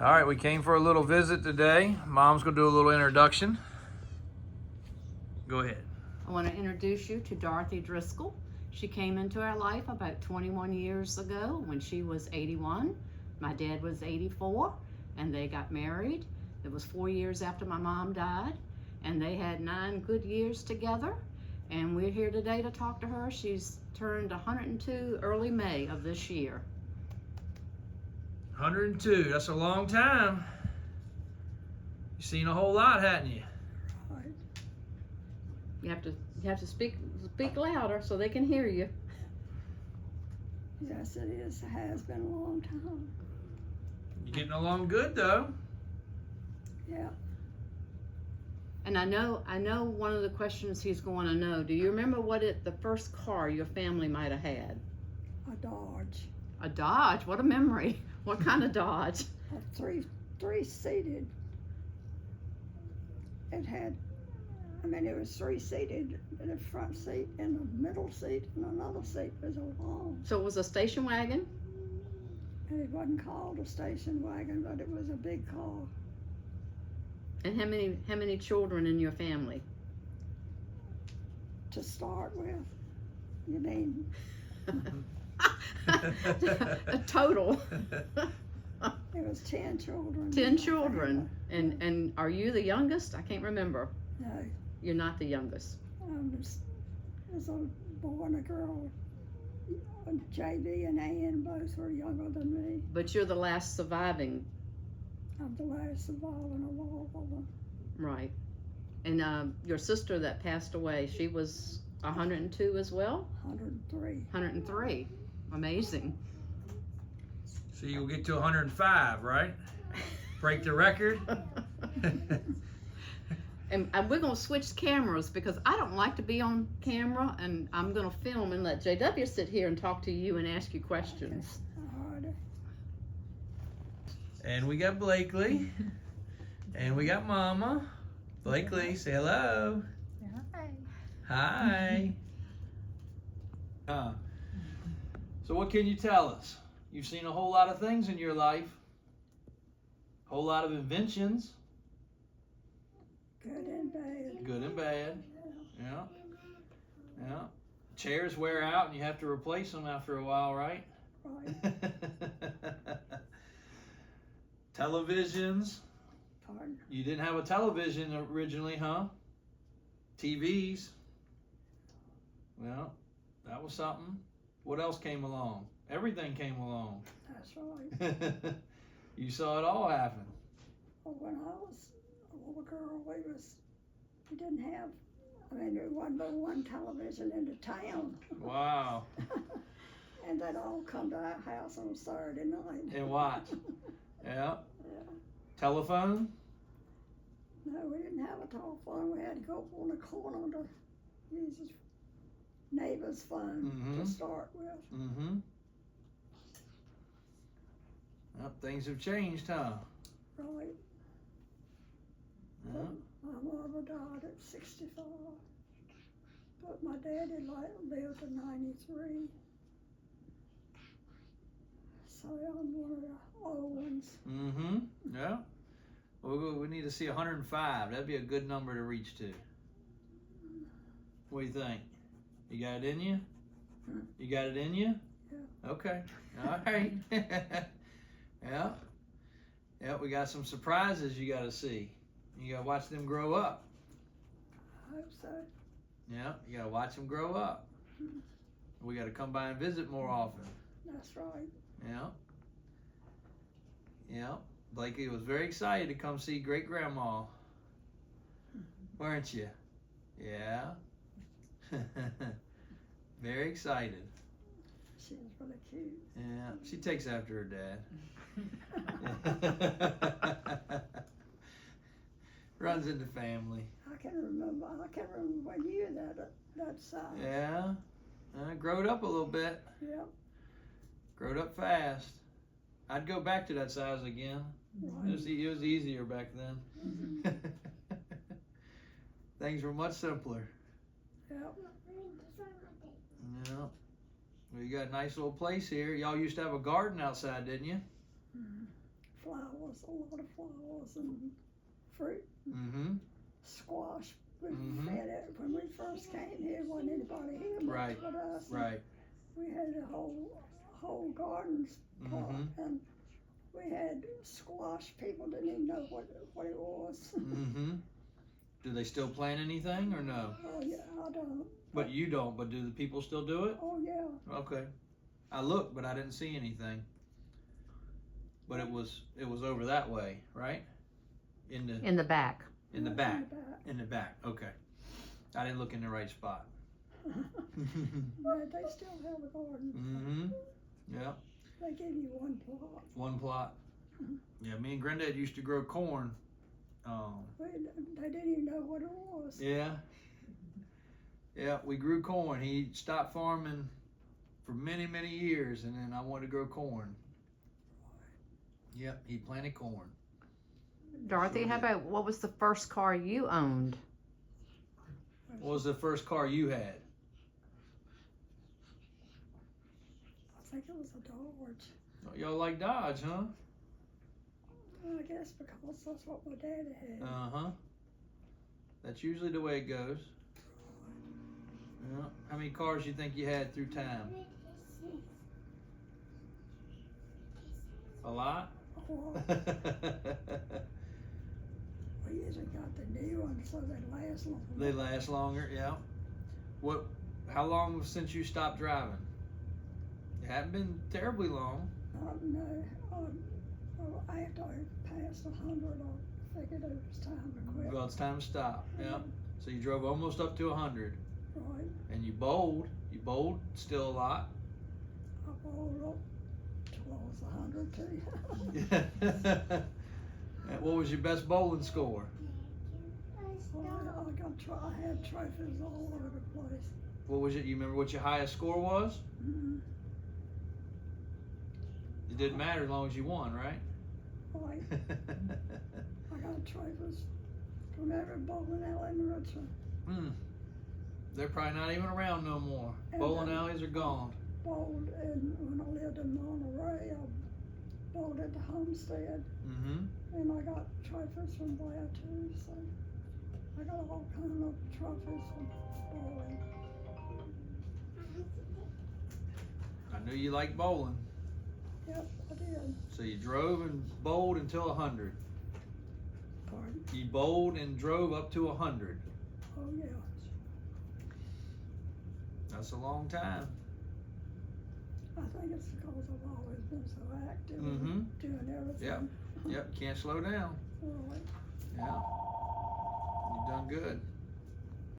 All right, we came for a little visit today. Mom's gonna do a little introduction. Go ahead. I want to introduce you to Dorothy Driscoll. She came into our life about 21 years ago when she was 81. My dad was 84, and they got married. It was 4 years after my mom died, and they had 9 good years together. And we're here today to talk to her. She's turned 102 early May of this year. 102, that's a long time. You've seen a whole lot, hadn't you? You have to speak louder so they can hear you. Yes, it is. It has been a long time. You're getting along good, though. Yeah. And I know one of the questions he's going to know. Do you remember the first car your family might have had? A Dodge. A Dodge? What a memory. What kind of Dodge? A three-seated. It was 3-seated, in the front seat and the middle seat and another seat was along. So it was a station wagon? And it wasn't called a station wagon, but it was a big car. And how many children in your family? To start with, you mean? A total. It was 10 children. 10 children. And are you the youngest? I can't remember. No. You're not the youngest. There's a boy and a girl. JB and Ann both were younger than me. But you're the last surviving. I'm the last surviving of all of them. Right. And your sister that passed away, she was 102 as well? 103. 103. Amazing. So you'll get to 105, right? Break the record. And we're going to switch cameras because I don't like to be on camera, and I'm going to film and let JW sit here and talk to you and ask you questions. Okay. And we got Blakely. And we got Mama. Blakely, say hello. Hi. So what can you tell us? You've seen a whole lot of things in your life. A whole lot of inventions. Good and bad. Good and bad. Yeah. Yeah. Chairs wear out and you have to replace them after a while, right? Right. Televisions. Pardon? You didn't have a television originally, huh? TVs. Well, that was something. What else came along? Everything came along. That's right. You saw it all happen. Well, when I was a little girl, we didn't have, there wasn't but one television in the town. Wow. And they'd all come to our house on Saturday night. And watch. Yeah. Yeah. Telephone? No, we didn't have a telephone. We had to go on the corner to use his neighbor's phone to start with. Mm-hmm. Well, things have changed, huh? Right. Yeah. My mother died at 65, but my daddy lived to 93. So I'm one of the old ones. Mm-hmm. Yeah. Well, we need to see 105. That'd be a good number to reach to. What do you think? You got it in you? You got it in you? Yeah. Okay. All right. Yeah. Yeah, we got some surprises you got to see. You got to watch them grow up. I hope so. Yeah, you got to watch them grow up. We got to come by and visit more often. That's right. Yeah. Yeah. Blakely was very excited to come see great grandma. Weren't you? Yeah. Very excited. She was really cute. Yeah. She takes after her dad. Runs in the family. I can't remember what year that size. Yeah. Growed up a little bit. Yep. Growed up fast. I'd go back to that size again. Right. It was easier back then. Mm-hmm. Things were much simpler. Yep. Yeah. Well, you got a nice little place here. Y'all used to have a garden outside, didn't you? flowers, a lot of flowers and fruit, Mm-hmm. squash. We Mhm. had it when we first came here. Wasn't anybody here much Right, but us. and Right. We had a whole garden plot, Mhm. and we had squash. People didn't even know what it was. Mm-hmm. Do they still plant anything or no? Oh yeah, I don't. But you don't, but do the people still do it? Oh yeah. Okay. I looked, but I didn't see anything. But it was over that way, right? In the In the back. in the back. In the back. In the back. Okay. I didn't look in the right spot. No, they still have a garden. Mm-hmm. Yeah. They give you one plot. One plot. Mhm. Yeah, me and Granddad used to grow corn. They didn't even know what it was. Yeah. Yeah, we grew corn. He stopped farming for many, many years, and then I wanted to grow corn. Yep, he planted corn. Dorothy, Sure how did. about what was the first car you owned? What was the first car you had? I think it was a Dodge. Y'all like Dodge, huh? I guess because that's what my daddy had. Uh-huh. That's usually the way it goes. Yeah. How many cars you think you had through time? A lot? Well, we usually got the new ones so they last longer. They last longer, yeah. How long since you stopped driving? It hadn't been terribly long. No, after I passed 100, I figured it was time to quit. Well, it's time to stop. Yeah. So you drove almost up to 100, Right. and you bowled. You bowled still a lot. I bowled up till I was 100 too. And what was your best bowling score? I had trophies all over the place. What was it? You remember what your highest score was? Mm-hmm. It didn't matter as long as you won, right? Right. I got trophies from every bowling alley in Richmond. They're probably not even around no more. And Bowling alleys are gone. Bowled when I lived in Monterey. I bowled at the Homestead, Mm-hmm. and I got trophies from there too. So I got all kind of trophies from bowling. I knew you liked bowling. Yep, I did. So you drove and bowled until 100. Pardon? You bowled and drove up to 100. Oh yeah. That's a long time. I think it's because I've always been so active, Mm-hmm. doing everything. Yep, can't slow down. Right. Yeah. You've done good.